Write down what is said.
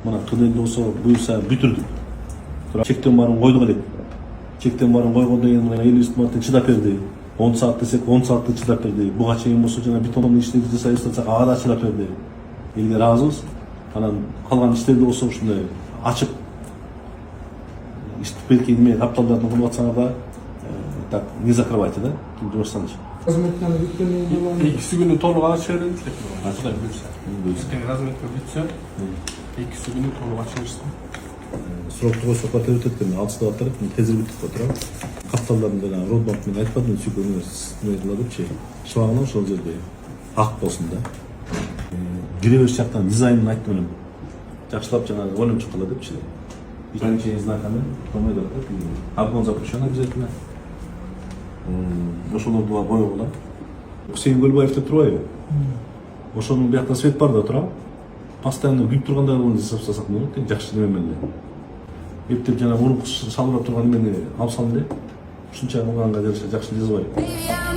мына кыдырды болсо буюрса бүтүрдүк. Чектен барын койдук элек. Чектен барын койгондон кийин мына 50 марттын чыдап берди. 10 саат десек 10 саатты чыдап берди. Буга чейин болсо жана бетондун ишти жасай баштасак ага да чыдап берди. Элге ыраазыбыз. Анан калган иштерди болсо ушундай ачып иштеп белки эме капталдарды кылып атсаңар да так не закрывайте, да? Жумуштан. Разметканы бүткөндөн кийин Экиси күнү толук ачып беребиз элек. Ачык Буюрса. Эртең разметка бүтсө, экиси күнү толук ачып берсин. Срокту койсок батыр өтөт экен, алчыда батыр, тезир бүтүп отурам. Капталдарын жана родбанк менен айтпадым, сүйкөнү неме депчи. Шыбагынан ошол жерде ак болсун да. Кире бериш жактан дизайнын айттым элем. Жакшылап жана ойлонуп чыккыла депчи. Ограничение знаками, томойдор, обгон запрещен обязательно. Ошолорду боегула. Хусейин Көлбаев деп турбайбы? Ошонун биякта свет бар да турам. Постоянно күйүп тургандай кылып жасап тастасак болот экен, жакшы неме менен. Эптеп жана мурунку салбырап турган эмени алып салды. Ушунча кылганга жараша жакшы жазбайбы?